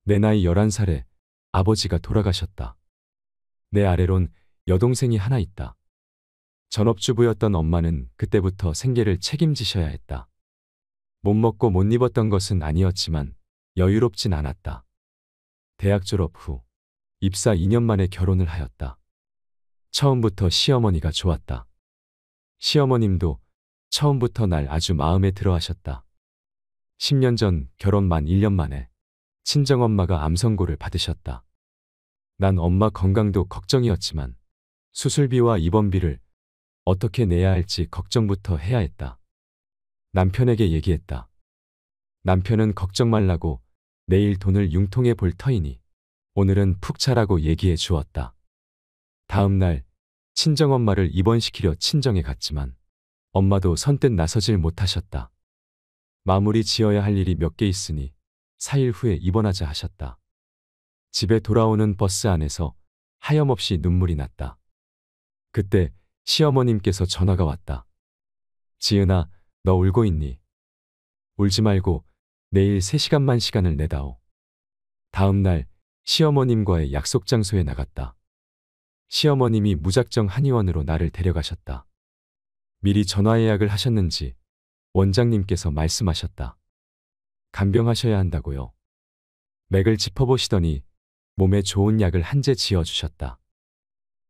내 나이 11살에 아버지가 돌아가셨다. 내 아래론 여동생이 하나 있다. 전업주부였던 엄마는 그때부터 생계를 책임지셔야 했다. 못 먹고 못 입었던 것은 아니었지만 여유롭진 않았다. 대학 졸업 후 입사 2년 만에 결혼을 하였다. 처음부터 시어머니가 좋았다. 시어머님도 처음부터 날 아주 마음에 들어 하셨다. 10년 전 결혼 만 1년 만에 친정엄마가 암 선고를 받으셨다. 난 엄마 건강도 걱정이었지만 수술비와 입원비를 어떻게 내야 할지 걱정부터 해야 했다. 남편에게 얘기했다. 남편은 걱정 말라고 내일 돈을 융통해 볼 터이니 오늘은 푹 자라고 얘기해 주었다. 다음 날 친정엄마를 입원시키려 친정에 갔지만 엄마도 선뜻 나서질 못하셨다. 마무리 지어야 할 일이 몇 개 있으니 4일 후에 입원하자 하셨다. 집에 돌아오는 버스 안에서 하염없이 눈물이 났다. 그때 시어머님께서 전화가 왔다. 지은아, 너 울고 있니? 울지 말고 내일 3시간만 시간을 내다오. 다음 날 시어머님과의 약속 장소에 나갔다. 시어머님이 무작정 한의원으로 나를 데려가셨다. 미리 전화 예약을 하셨는지 원장님께서 말씀하셨다. 간병하셔야 한다고요. 맥을 짚어보시더니 몸에 좋은 약을 한 재 지어주셨다.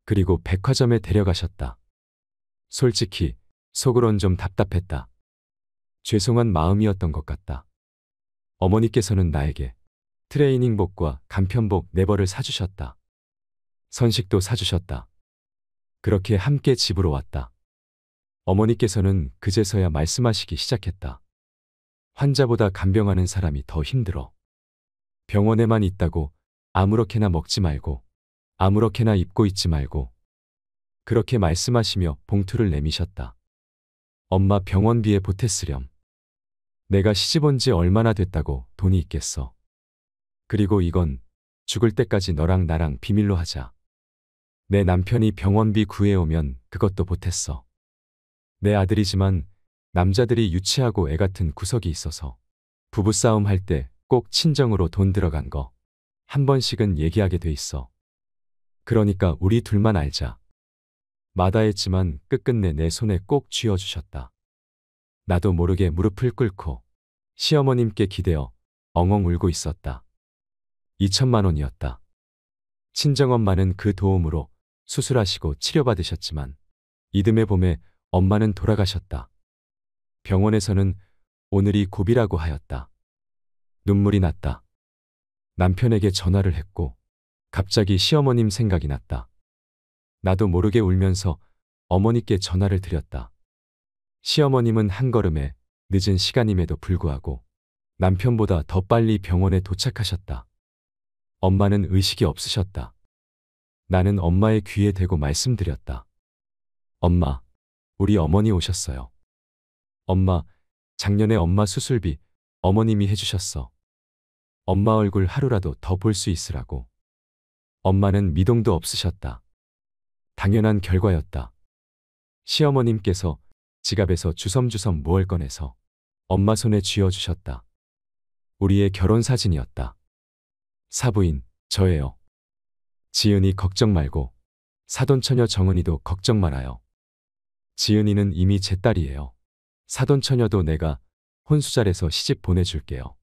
그리고 백화점에 데려가셨다. 솔직히 속으론 좀 답답했다. 죄송한 마음이었던 것 같다. 어머니께서는 나에게 트레이닝복과 간편복 4벌을 사주셨다. 선식도 사주셨다. 그렇게 함께 집으로 왔다. 어머니께서는 그제서야 말씀하시기 시작했다. 환자보다 간병하는 사람이 더 힘들어. 병원에만 있다고 아무렇게나 먹지 말고 아무렇게나 입고 있지 말고. 그렇게 말씀하시며 봉투를 내미셨다. 엄마 병원비에 보탰으렴. 내가 시집 온 지 얼마나 됐다고 돈이 있겠어. 그리고 이건 죽을 때까지 너랑 나랑 비밀로 하자. 내 남편이 병원비 구해오면 그것도 보탰어. 내 아들이지만 남자들이 유치하고 애 같은 구석이 있어서 부부싸움 할 때 꼭 친정으로 돈 들어간 거 한 번씩은 얘기하게 돼 있어. 그러니까 우리 둘만 알자. 마다했지만 끝끝내 내 손에 꼭 쥐어주셨다. 나도 모르게 무릎을 꿇고 시어머님께 기대어 엉엉 울고 있었다. 2천만 원이었다. 친정엄마는 그 도움으로 수술하시고 치료받으셨지만 이듬해 봄에 엄마는 돌아가셨다. 병원에서는 오늘이 고비라고 하였다. 눈물이 났다. 남편에게 전화를 했고 갑자기 시어머님 생각이 났다. 나도 모르게 울면서 어머니께 전화를 드렸다. 시어머님은 한 걸음에 늦은 시간임에도 불구하고 남편보다 더 빨리 병원에 도착하셨다. 엄마는 의식이 없으셨다. 나는 엄마의 귀에 대고 말씀드렸다. 엄마, 우리 어머니 오셨어요. 엄마, 작년에 엄마 수술비 어머님이 해주셨어. 엄마 얼굴 하루라도 더 볼 수 있으라고. 엄마는 미동도 없으셨다. 당연한 결과였다. 시어머님께서 지갑에서 주섬주섬 무얼 꺼내서 엄마 손에 쥐어주셨다. 우리의 결혼 사진이었다. 사부인, 저예요. 지은이 걱정 말고 사돈처녀 정은이도 걱정 말아요. 지은이는 이미 제 딸이에요. 사돈처녀도 내가 혼수 잘해서 시집 보내줄게요.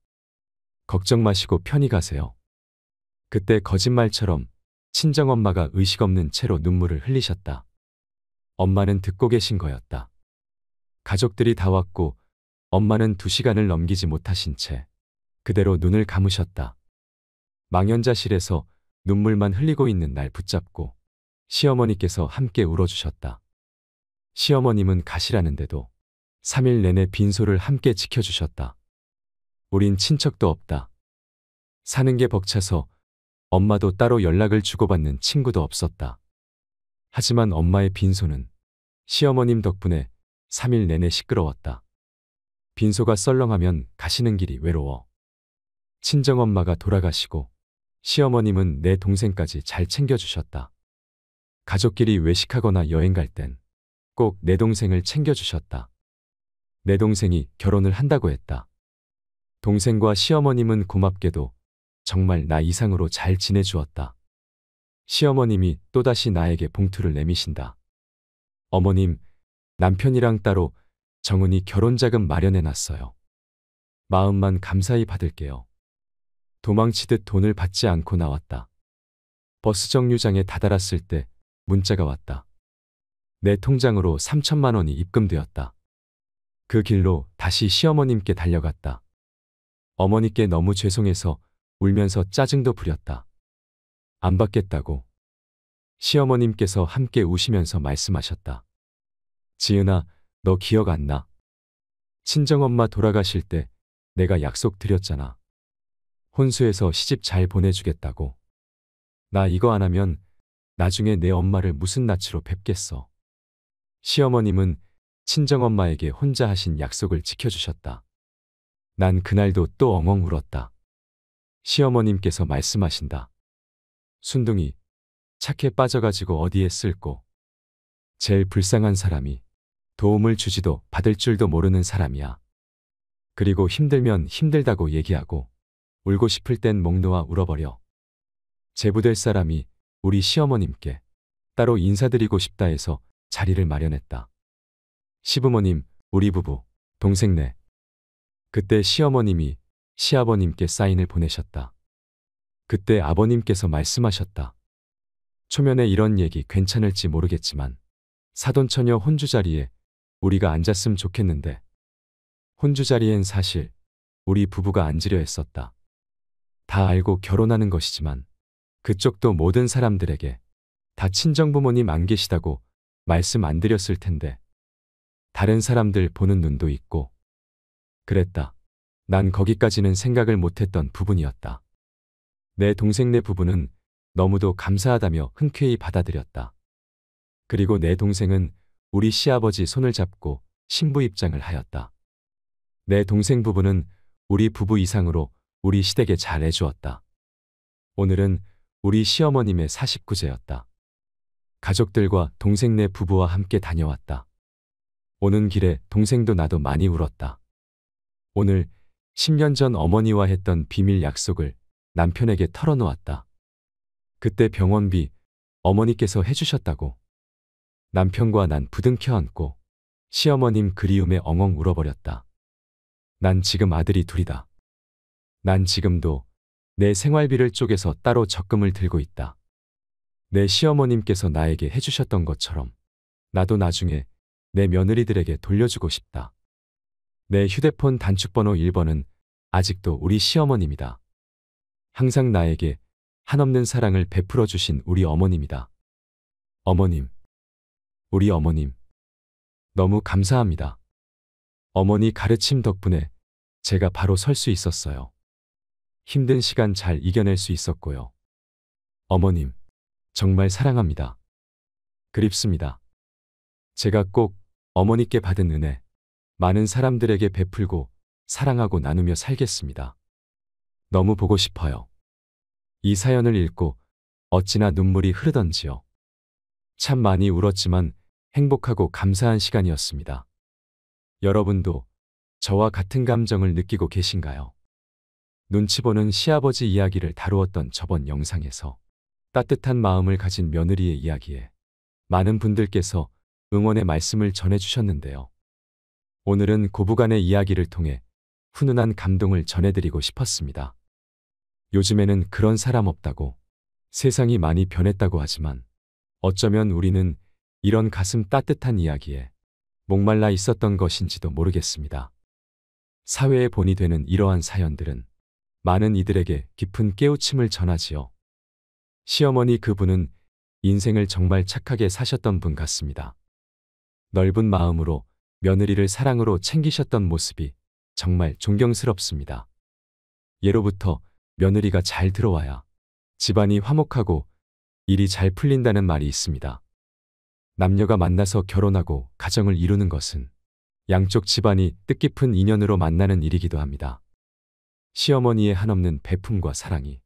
걱정 마시고 편히 가세요. 그때 거짓말처럼 친정엄마가 의식 없는 채로 눈물을 흘리셨다. 엄마는 듣고 계신 거였다. 가족들이 다 왔고 엄마는 2시간을 넘기지 못하신 채 그대로 눈을 감으셨다. 망연자실에서 눈물만 흘리고 있는 날 붙잡고 시어머니께서 함께 울어주셨다. 시어머님은 가시라는데도 3일 내내 빈소를 함께 지켜주셨다. 우린 친척도 없다. 사는 게 벅차서 엄마도 따로 연락을 주고받는 친구도 없었다. 하지만 엄마의 빈소는 시어머님 덕분에 3일 내내 시끄러웠다. 빈소가 썰렁하면 가시는 길이 외로워. 친정엄마가 돌아가시고 시어머님은 내 동생까지 잘 챙겨주셨다. 가족끼리 외식하거나 여행 갈 땐 꼭 내 동생을 챙겨주셨다. 내 동생이 결혼을 한다고 했다. 동생과 시어머님은 고맙게도 정말 나 이상으로 잘 지내주었다. 시어머님이 또다시 나에게 봉투를 내미신다. 어머님, 남편이랑 따로 정은이 결혼자금 마련해놨어요. 마음만 감사히 받을게요. 도망치듯 돈을 받지 않고 나왔다. 버스 정류장에 다다랐을 때 문자가 왔다. 내 통장으로 3천만 원이 입금되었다. 그 길로 다시 시어머님께 달려갔다. 어머니께 너무 죄송해서 울면서 짜증도 부렸다. 안 받겠다고. 시어머님께서 함께 우시면서 말씀하셨다. 지은아, 너 기억 안 나? 친정엄마 돌아가실 때 내가 약속 드렸잖아. 혼수해서 시집 잘 보내주겠다고. 나 이거 안 하면 나중에 내 엄마를 무슨 낯으로 뵙겠어. 시어머님은 친정엄마에게 혼자 하신 약속을 지켜주셨다. 난 그날도 또 엉엉 울었다. 시어머님께서 말씀하신다. 순둥이, 착해 빠져가지고 어디에 쓸고. 제일 불쌍한 사람이 도움을 주지도 받을 줄도 모르는 사람이야. 그리고 힘들면 힘들다고 얘기하고 울고 싶을 땐 목 놓아 울어버려. 제부될 사람이 우리 시어머님께 따로 인사드리고 싶다 해서 자리를 마련했다. 시부모님, 우리 부부, 동생네. 그때 시어머님이 시아버님께 사인을 보내셨다. 그때 아버님께서 말씀하셨다. 초면에 이런 얘기 괜찮을지 모르겠지만 사돈처녀 혼주 자리에 우리가 앉았으면 좋겠는데. 혼주 자리엔 사실 우리 부부가 앉으려 했었다. 다 알고 결혼하는 것이지만 그쪽도 모든 사람들에게 다 친정부모님 안 계시다고 말씀 안 드렸을 텐데 다른 사람들 보는 눈도 있고 그랬다. 난 거기까지는 생각을 못했던 부분이었다. 내 동생네 부부는 너무도 감사하다며 흔쾌히 받아들였다. 그리고 내 동생은 우리 시아버지 손을 잡고 신부 입장을 하였다. 내 동생 부부는 우리 부부 이상으로 우리 시댁에 잘 해주었다. 오늘은 우리 시어머님의 49제였다. 가족들과 동생네 부부와 함께 다녀왔다. 오는 길에 동생도 나도 많이 울었다. 오늘 10년 전 어머니와 했던 비밀 약속을 남편에게 털어놓았다. 그때 병원비 어머니께서 해주셨다고. 남편과 난 부둥켜 안고 시어머님 그리움에 엉엉 울어버렸다. 난 지금 아들이 둘이다. 난 지금도 내 생활비를 쪼개서 따로 적금을 들고 있다. 내 시어머님께서 나에게 해주셨던 것처럼 나도 나중에 내 며느리들에게 돌려주고 싶다. 내 휴대폰 단축번호 1번은 아직도 우리 시어머님이다. 항상 나에게 한없는 사랑을 베풀어 주신 우리 어머님이다. 어머님, 우리 어머님, 너무 감사합니다. 어머니 가르침 덕분에 제가 바로 설 수 있었어요. 힘든 시간 잘 이겨낼 수 있었고요. 어머님, 정말 사랑합니다. 그립습니다. 제가 꼭 어머니께 받은 은혜, 많은 사람들에게 베풀고 사랑하고 나누며 살겠습니다. 너무 보고 싶어요. 이 사연을 읽고 어찌나 눈물이 흐르던지요. 참 많이 울었지만 행복하고 감사한 시간이었습니다. 여러분도 저와 같은 감정을 느끼고 계신가요? 눈치 보는 시아버지 이야기를 다루었던 저번 영상에서 따뜻한 마음을 가진 며느리의 이야기에 많은 분들께서 응원의 말씀을 전해주셨는데요. 오늘은 고부간의 이야기를 통해 훈훈한 감동을 전해드리고 싶었습니다. 요즘에는 그런 사람 없다고, 세상이 많이 변했다고 하지만 어쩌면 우리는 이런 가슴 따뜻한 이야기에 목말라 있었던 것인지도 모르겠습니다. 사회의 본이 되는 이러한 사연들은 많은 이들에게 깊은 깨우침을 전하지요. 시어머니 그분은 인생을 정말 착하게 사셨던 분 같습니다. 넓은 마음으로 며느리를 사랑으로 챙기셨던 모습이 정말 존경스럽습니다. 예로부터 며느리가 잘 들어와야 집안이 화목하고 일이 잘 풀린다는 말이 있습니다. 남녀가 만나서 결혼하고 가정을 이루는 것은 양쪽 집안이 뜻깊은 인연으로 만나는 일이기도 합니다. 시어머니의 한없는 베품과 사랑이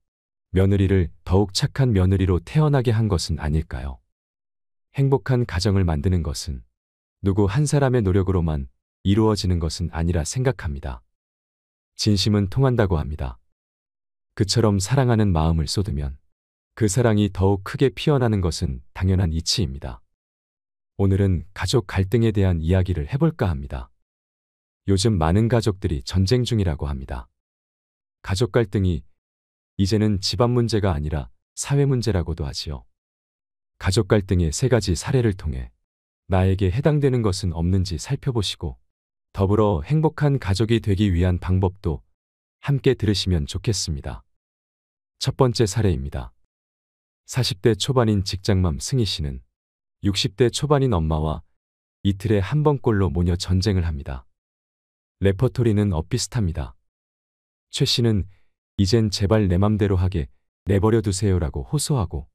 며느리를 더욱 착한 며느리로 태어나게 한 것은 아닐까요? 행복한 가정을 만드는 것은 누구 한 사람의 노력으로만 이루어지는 것은 아니라 생각합니다. 진심은 통한다고 합니다. 그처럼 사랑하는 마음을 쏟으면 그 사랑이 더욱 크게 피어나는 것은 당연한 이치입니다. 오늘은 가족 갈등에 대한 이야기를 해볼까 합니다. 요즘 많은 가족들이 전쟁 중이라고 합니다. 가족 갈등이 이제는 집안 문제가 아니라 사회 문제라고도 하지요. 가족 갈등의 3가지 사례를 통해 나에게 해당되는 것은 없는지 살펴보시고 더불어 행복한 가족이 되기 위한 방법도 함께 들으시면 좋겠습니다. 첫 번째 사례입니다. 40대 초반인 직장맘 승희 씨는 60대 초반인 엄마와 이틀에 한 번꼴로 모녀 전쟁을 합니다. 레퍼토리는 엇비슷합니다. 최 씨는 이젠 제발 내 맘대로 하게 내버려 두세요라고 호소하고,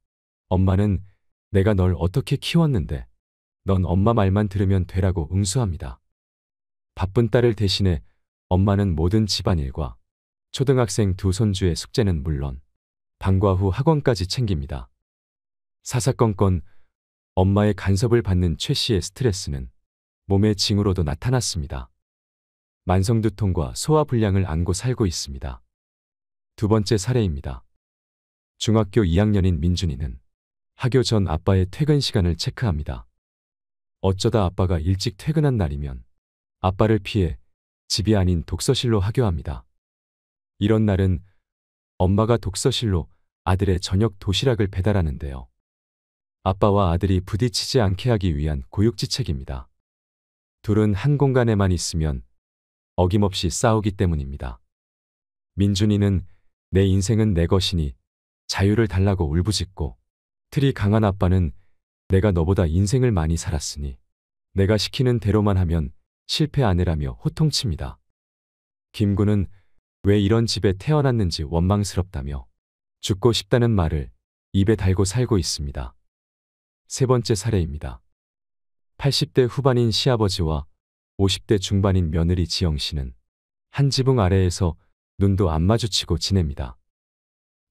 엄마는 내가 널 어떻게 키웠는데 넌 엄마 말만 들으면 되라고 응수합니다. 바쁜 딸을 대신해 엄마는 모든 집안일과 초등학생 2 손주의 숙제는 물론 방과 후 학원까지 챙깁니다. 사사건건 엄마의 간섭을 받는 최 씨의 스트레스는 몸의 징후로도 나타났습니다. 만성두통과 소화불량을 안고 살고 있습니다. 두 번째 사례입니다. 중학교 2학년인 민준이는 하교 전 아빠의 퇴근 시간을 체크합니다. 어쩌다 아빠가 일찍 퇴근한 날이면 아빠를 피해 집이 아닌 독서실로 하교합니다. 이런 날은 엄마가 독서실로 아들의 저녁 도시락을 배달하는데요. 아빠와 아들이 부딪히지 않게 하기 위한 고육지책입니다. 둘은 한 공간에만 있으면 어김없이 싸우기 때문입니다. 민준이는 내 인생은 내 것이니 자유를 달라고 울부짖고, 틀이 강한 아빠는 내가 너보다 인생을 많이 살았으니 내가 시키는 대로만 하면 실패 안 해라며 호통칩니다. 김구는 왜 이런 집에 태어났는지 원망스럽다며 죽고 싶다는 말을 입에 달고 살고 있습니다. 세 번째 사례입니다. 80대 후반인 시아버지와 50대 중반인 며느리 지영 씨는 한 지붕 아래에서 눈도 안 마주치고 지냅니다.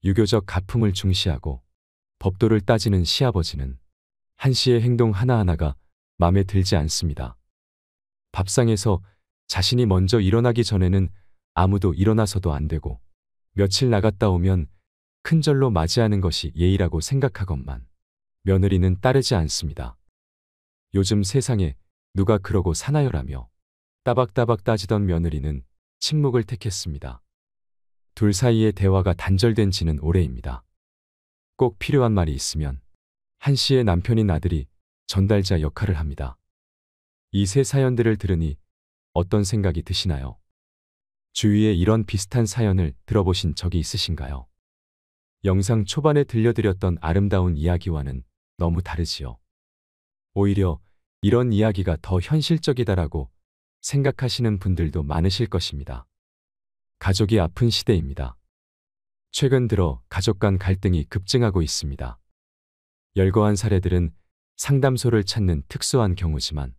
유교적 가풍을 중시하고 법도를 따지는 시아버지는 한 씨의 행동 하나하나가 마음에 들지 않습니다. 밥상에서 자신이 먼저 일어나기 전에는 아무도 일어나서도 안 되고, 며칠 나갔다 오면 큰절로 맞이하는 것이 예의라고 생각하건만 며느리는 따르지 않습니다. 요즘 세상에 누가 그러고 사나요라며 따박따박 따지던 며느리는 침묵을 택했습니다. 둘 사이의 대화가 단절된 지는 오래입니다. 꼭 필요한 말이 있으면 한 씨의 남편인 아들이 전달자 역할을 합니다. 이 세 사연들을 들으니 어떤 생각이 드시나요? 주위에 이런 비슷한 사연을 들어보신 적이 있으신가요? 영상 초반에 들려드렸던 아름다운 이야기와는 너무 다르지요. 오히려 이런 이야기가 더 현실적이다라고 생각하시는 분들도 많으실 것입니다. 가족이 아픈 시대입니다. 최근 들어 가족 간 갈등이 급증하고 있습니다. 열거한 사례들은 상담소를 찾는 특수한 경우지만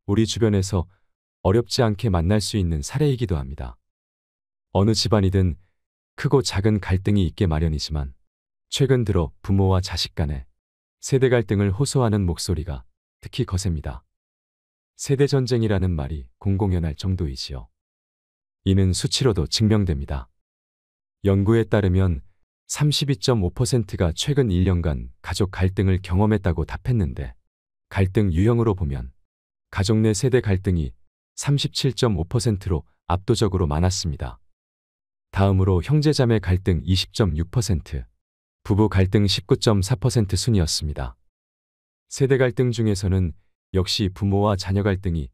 우리 주변에서 어렵지 않게 만날 수 있는 사례이기도 합니다. 어느 집안이든 크고 작은 갈등이 있게 마련이지만 최근 들어 부모와 자식 간의 세대 갈등을 호소하는 목소리가 특히 거셉니다. 세대전쟁이라는 말이 공공연할 정도이지요. 이는 수치로도 증명됩니다. 연구에 따르면 32.5%가 최근 1년간 가족 갈등을 경험했다고 답했는데, 갈등 유형으로 보면 가족 내 세대 갈등이 37.5%로 압도적으로 많았습니다. 다음으로 형제자매 갈등 20.6%, 부부 갈등 19.4% 순이었습니다. 세대 갈등 중에서는 역시 부모와 자녀 갈등이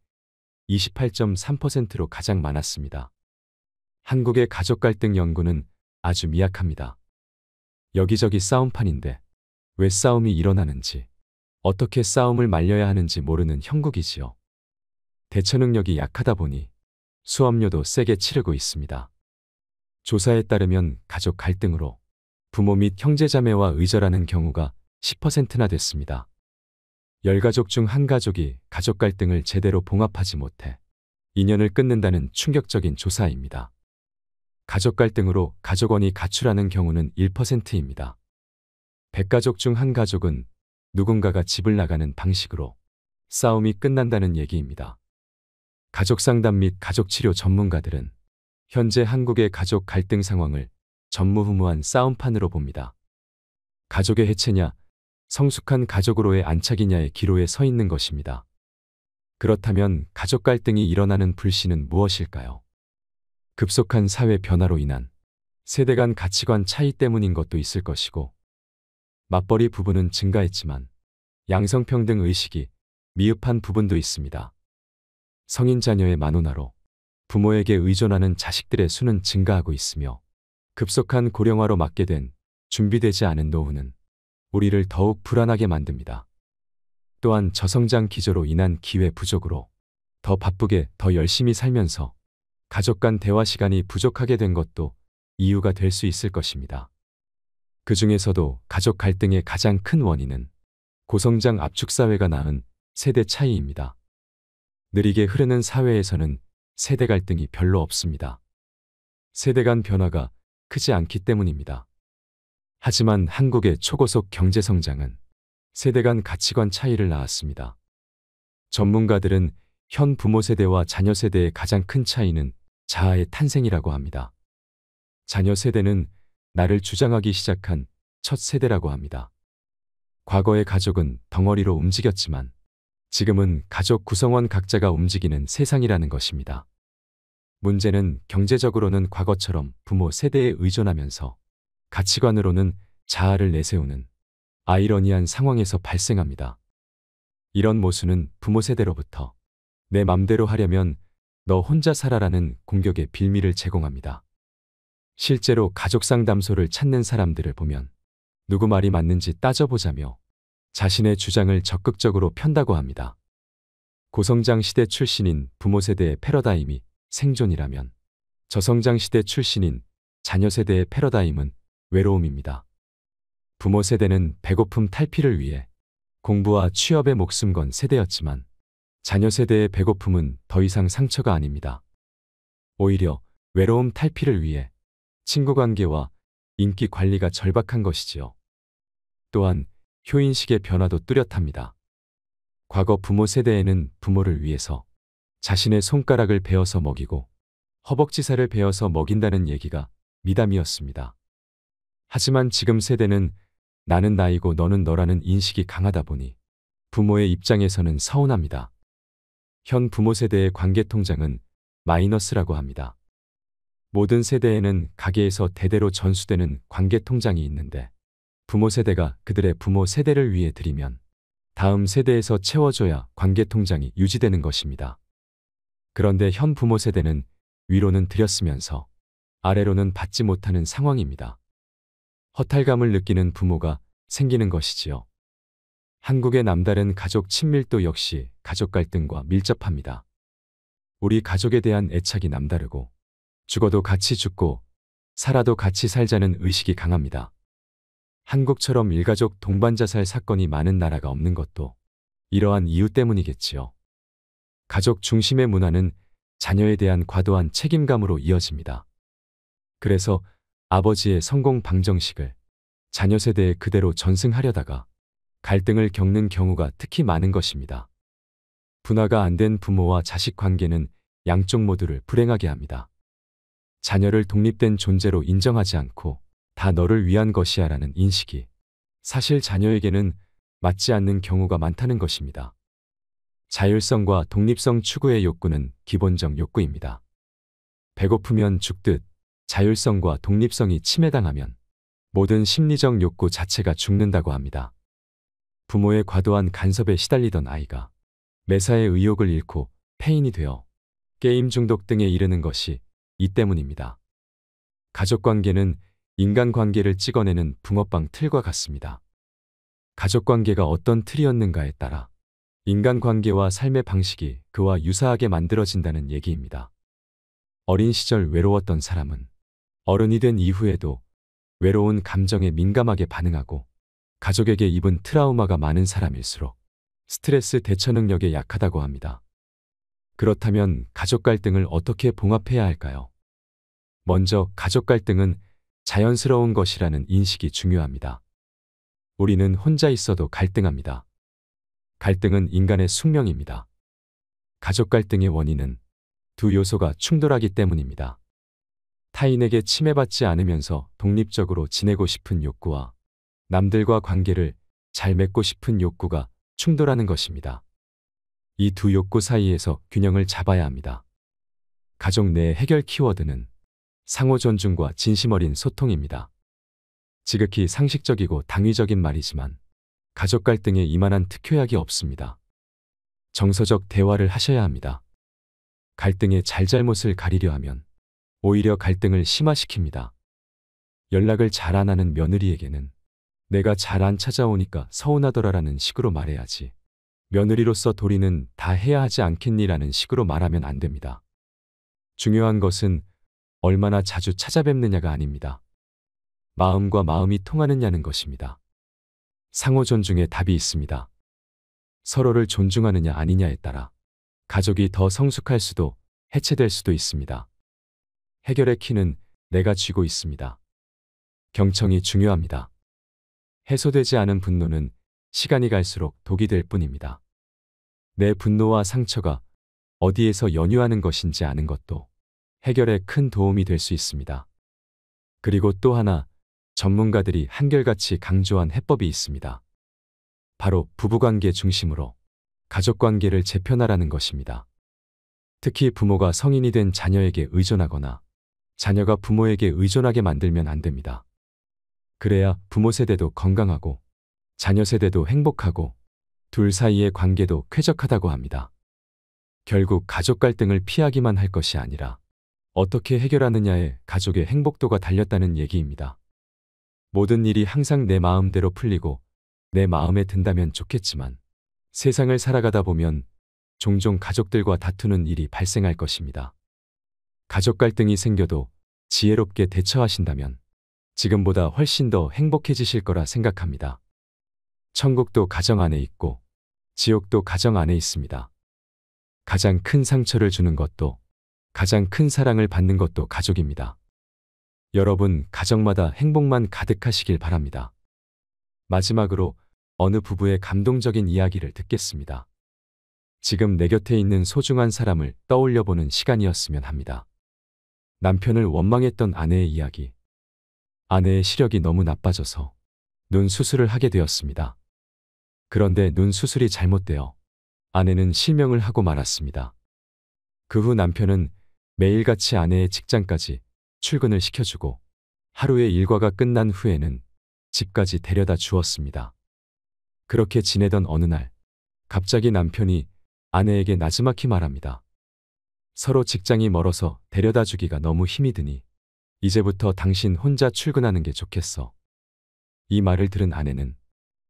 28.3%로 가장 많았습니다. 한국의 가족 갈등 연구는 아주 미약합니다. 여기저기 싸움판인데 왜 싸움이 일어나는지, 어떻게 싸움을 말려야 하는지 모르는 형국이지요. 대처 능력이 약하다 보니 수업료도 세게 치르고 있습니다. 조사에 따르면 가족 갈등으로 부모 및 형제자매와 의절하는 경우가 10%나 됐습니다. 10가족 중 한 가족이 가족 갈등을 제대로 봉합하지 못해 인연을 끊는다는 충격적인 조사입니다. 가족 갈등으로 가족원이 가출하는 경우는 1%입니다. 100가족 중 한 가족은 누군가가 집을 나가는 방식으로 싸움이 끝난다는 얘기입니다. 가족상담 및 가족치료 전문가들은 현재 한국의 가족 갈등 상황을 전무후무한 싸움판으로 봅니다. 가족의 해체냐, 성숙한 가족으로의 안착이냐의 기로에 서 있는 것입니다. 그렇다면 가족 갈등이 일어나는 불씨는 무엇일까요? 급속한 사회 변화로 인한 세대 간 가치관 차이 때문인 것도 있을 것이고, 맞벌이 부부는 증가했지만 양성평등 의식이 미흡한 부분도 있습니다. 성인 자녀의 만원화로 부모에게 의존하는 자식들의 수는 증가하고 있으며, 급속한 고령화로 맞게 된 준비되지 않은 노후는 우리를 더욱 불안하게 만듭니다. 또한 저성장 기조로 인한 기회 부족으로 더 바쁘게 더 열심히 살면서 가족 간 대화 시간이 부족하게 된 것도 이유가 될 수 있을 것입니다. 그 중에서도 가족 갈등의 가장 큰 원인은 고성장 압축사회가 낳은 세대 차이입니다. 느리게 흐르는 사회에서는 세대 갈등이 별로 없습니다. 세대 간 변화가 크지 않기 때문입니다. 하지만 한국의 초고속 경제성장은 세대 간 가치관 차이를 낳았습니다. 전문가들은 현 부모 세대와 자녀 세대의 가장 큰 차이는 자아의 탄생이라고 합니다. 자녀 세대는 나를 주장하기 시작한 첫 세대라고 합니다. 과거의 가족은 덩어리로 움직였지만 지금은 가족 구성원 각자가 움직이는 세상이라는 것입니다. 문제는 경제적으로는 과거처럼 부모 세대에 의존하면서 가치관으로는 자아를 내세우는 아이러니한 상황에서 발생합니다. 이런 모순은 부모 세대로부터 내 맘대로 하려면 너 혼자 살아라는 공격의 빌미를 제공합니다. 실제로 가족 상담소를 찾는 사람들을 보면 누구 말이 맞는지 따져보자며 자신의 주장을 적극적으로 편다고 합니다. 고성장 시대 출신인 부모 세대의 패러다임이 생존이라면 저성장 시대 출신인 자녀 세대의 패러다임은 외로움입니다. 부모 세대는 배고픔 탈피를 위해 공부와 취업에 목숨 건 세대였지만 자녀 세대의 배고픔은 더 이상 상처가 아닙니다. 오히려 외로움 탈피를 위해 친구 관계와 인기 관리가 절박한 것이지요. 또한 효인식의 변화도 뚜렷합니다. 과거 부모 세대에는 부모를 위해서 자신의 손가락을 베어서 먹이고 허벅지살을 베어서 먹인다는 얘기가 미담이었습니다. 하지만 지금 세대는 나는 나이고 너는 너라는 인식이 강하다 보니 부모의 입장에서는 서운합니다. 현 부모 세대의 관계 통장은 마이너스라고 합니다. 모든 세대에는 가게에서 대대로 전수되는 관계 통장이 있는데 부모 세대가 그들의 부모 세대를 위해 드리면 다음 세대에서 채워줘야 관계 통장이 유지되는 것입니다. 그런데 현 부모 세대는 위로는 드렸으면서 아래로는 받지 못하는 상황입니다. 허탈감을 느끼는 부모가 생기는 것이지요. 한국의 남다른 가족 친밀도 역시 가족 갈등과 밀접합니다. 우리 가족에 대한 애착이 남다르고 죽어도 같이 죽고 살아도 같이 살자는 의식이 강합니다. 한국처럼 일가족 동반자살 사건이 많은 나라가 없는 것도 이러한 이유 때문이겠지요. 가족 중심의 문화는 자녀에 대한 과도한 책임감으로 이어집니다. 그래서 아버지의 성공 방정식을 자녀 세대에 그대로 전승하려다가 갈등을 겪는 경우가 특히 많은 것입니다. 분화가 안 된 부모와 자식 관계는 양쪽 모두를 불행하게 합니다. 자녀를 독립된 존재로 인정하지 않고 다 너를 위한 것이야 라는 인식이 사실 자녀에게는 맞지 않는 경우가 많다는 것입니다. 자율성과 독립성 추구의 욕구는 기본적 욕구입니다. 배고프면 죽듯 자율성과 독립성이 침해당하면 모든 심리적 욕구 자체가 죽는다고 합니다. 부모의 과도한 간섭에 시달리던 아이가 매사에 의욕을 잃고 폐인이 되어 게임 중독 등에 이르는 것이 이 때문입니다. 가족관계는 인간관계를 찍어내는 붕어빵 틀과 같습니다. 가족관계가 어떤 틀이었는가에 따라 인간관계와 삶의 방식이 그와 유사하게 만들어진다는 얘기입니다. 어린 시절 외로웠던 사람은 어른이 된 이후에도 외로운 감정에 민감하게 반응하고 가족에게 입은 트라우마가 많은 사람일수록 스트레스 대처 능력에 약하다고 합니다. 그렇다면 가족 갈등을 어떻게 봉합해야 할까요? 먼저 가족 갈등은 자연스러운 것이라는 인식이 중요합니다. 우리는 혼자 있어도 갈등합니다. 갈등은 인간의 숙명입니다. 가족 갈등의 원인은 두 요소가 충돌하기 때문입니다. 타인에게 침해받지 않으면서 독립적으로 지내고 싶은 욕구와 남들과 관계를 잘 맺고 싶은 욕구가 충돌하는 것입니다. 이 두 욕구 사이에서 균형을 잡아야 합니다. 가족 내 해결 키워드는 상호 존중과 진심 어린 소통입니다. 지극히 상식적이고 당위적인 말이지만 가족 갈등에 이만한 특효약이 없습니다. 정서적 대화를 하셔야 합니다. 갈등의 잘잘못을 가리려 하면 오히려 갈등을 심화시킵니다. 연락을 잘 안 하는 며느리에게는 내가 잘 안 찾아오니까 서운하더라라는 식으로 말해야지, 며느리로서 도리는 다 해야 하지 않겠니라는 식으로 말하면 안 됩니다. 중요한 것은 얼마나 자주 찾아뵙느냐가 아닙니다. 마음과 마음이 통하느냐는 것입니다. 상호 존중에 답이 있습니다. 서로를 존중하느냐 아니냐에 따라 가족이 더 성숙할 수도 해체될 수도 있습니다. 해결의 키는 내가 쥐고 있습니다. 경청이 중요합니다. 해소되지 않은 분노는 시간이 갈수록 독이 될 뿐입니다. 내 분노와 상처가 어디에서 연유하는 것인지 아는 것도 해결에 큰 도움이 될 수 있습니다. 그리고 또 하나, 전문가들이 한결같이 강조한 해법이 있습니다. 바로 부부관계 중심으로 가족관계를 재편하라는 것입니다. 특히 부모가 성인이 된 자녀에게 의존하거나 자녀가 부모에게 의존하게 만들면 안 됩니다. 그래야 부모 세대도 건강하고 자녀 세대도 행복하고 둘 사이의 관계도 쾌적하다고 합니다. 결국 가족 갈등을 피하기만 할 것이 아니라 어떻게 해결하느냐에 가족의 행복도가 달렸다는 얘기입니다. 모든 일이 항상 내 마음대로 풀리고 내 마음에 든다면 좋겠지만 세상을 살아가다 보면 종종 가족들과 다투는 일이 발생할 것입니다. 가족 갈등이 생겨도 지혜롭게 대처하신다면 지금보다 훨씬 더 행복해지실 거라 생각합니다. 천국도 가정 안에 있고 지옥도 가정 안에 있습니다. 가장 큰 상처를 주는 것도 가장 큰 사랑을 받는 것도 가족입니다. 여러분 가정마다 행복만 가득하시길 바랍니다. 마지막으로 어느 부부의 감동적인 이야기를 듣겠습니다. 지금 내 곁에 있는 소중한 사람을 떠올려보는 시간이었으면 합니다. 남편을 원망했던 아내의 이야기. 아내의 시력이 너무 나빠져서 눈 수술을 하게 되었습니다. 그런데 눈 수술이 잘못되어 아내는 실명을 하고 말았습니다. 그 후 남편은 매일같이 아내의 직장까지 출근을 시켜주고 하루의 일과가 끝난 후에는 집까지 데려다 주었습니다. 그렇게 지내던 어느 날 갑자기 남편이 아내에게 나지막히 말합니다. 서로 직장이 멀어서 데려다 주기가 너무 힘이 드니 이제부터 당신 혼자 출근하는 게 좋겠어. 이 말을 들은 아내는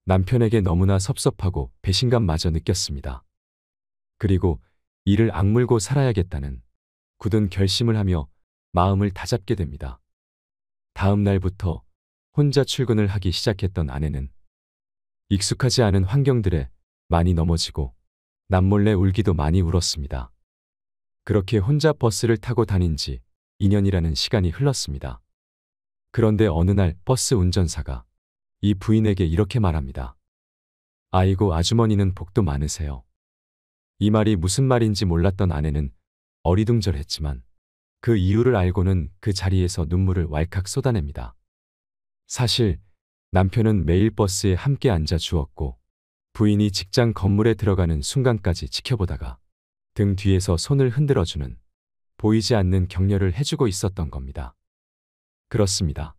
남편에게 너무나 섭섭하고 배신감마저 느꼈습니다. 그리고 이를 악물고 살아야겠다는 굳은 결심을 하며 마음을 다잡게 됩니다. 다음 날부터 혼자 출근을 하기 시작했던 아내는 익숙하지 않은 환경들에 많이 넘어지고 남몰래 울기도 많이 울었습니다. 그렇게 혼자 버스를 타고 다닌 지 2년이라는 시간이 흘렀습니다. 그런데 어느 날 버스 운전사가 이 부인에게 이렇게 말합니다. 아이고 아주머니는 복도 많으세요. 이 말이 무슨 말인지 몰랐던 아내는 어리둥절했지만 그 이유를 알고는 그 자리에서 눈물을 왈칵 쏟아냅니다. 사실 남편은 매일 버스에 함께 앉아 주었고 부인이 직장 건물에 들어가는 순간까지 지켜보다가 등 뒤에서 손을 흔들어주는 보이지 않는 격려를 해주고 있었던 겁니다. 그렇습니다.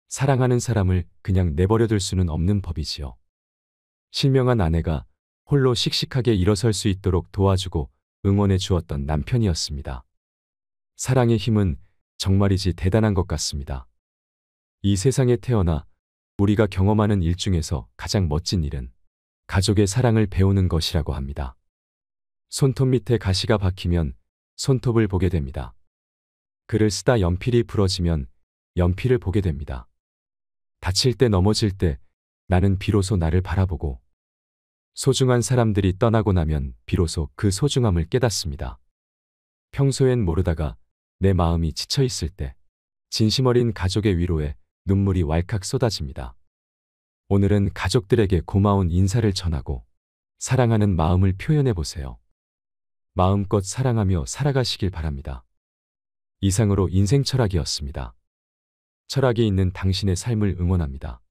사랑하는 사람을 그냥 내버려둘 수는 없는 법이지요. 실명한 아내가 홀로 씩씩하게 일어설 수 있도록 도와주고 응원해 주었던 남편이었습니다. 사랑의 힘은 정말이지 대단한 것 같습니다. 이 세상에 태어나 우리가 경험하는 일 중에서 가장 멋진 일은 가족의 사랑을 배우는 것이라고 합니다. 손톱 밑에 가시가 박히면 손톱을 보게 됩니다. 글을 쓰다 연필이 부러지면 연필을 보게 됩니다. 다칠 때 넘어질 때 나는 비로소 나를 바라보고 소중한 사람들이 떠나고 나면 비로소 그 소중함을 깨닫습니다. 평소엔 모르다가 내 마음이 지쳐 있을 때 진심 어린 가족의 위로에 눈물이 왈칵 쏟아집니다. 오늘은 가족들에게 고마운 인사를 전하고 사랑하는 마음을 표현해 보세요. 마음껏 사랑하며 살아가시길 바랍니다. 이상으로 인생 철학이었습니다. 철학이 있는 당신의 삶을 응원합니다.